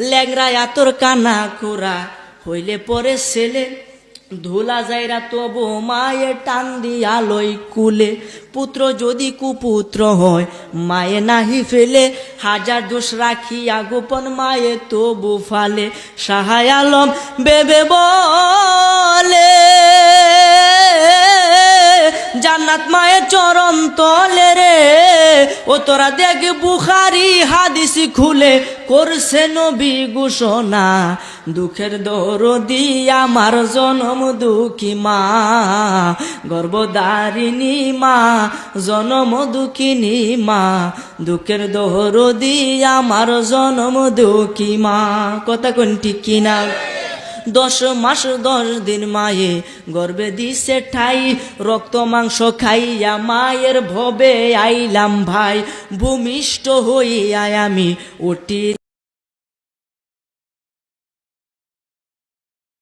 ল্যাংরা আতর কানা কোরা হইলে পরে ছেলে ধুলা যাইরা তবু মায়ে টান দিয়া লই কুলে পুত্র যদি কুপুত্র হয় মায়ে নাহি ফেলে হাজার দোষ রাখিয়া গোপন মায়ে তবু ফালে শাহ আলম বেবে বলে জান্নাত মায়ের চরণ তলে রে ও তোরা দেখ বুখারী হাদিস খুলে করছে নবী ঘোষণা দুঃখের দরদি আমার জনম দুঃখী মা গর্ভধারিণী মা জনম দুঃখিনী মা দুঃখের দরদি আমার জনম দুঃখী মা কথা কোন ঠিক কিনা 10 মাস 10 দিন মায়ে গর্বে দিছে ঠাই রক্ত মাংস খাইয়া মায়ের ভবে আইলাম ভাই ভূমিষ্ঠ হইয়া আমি উঠি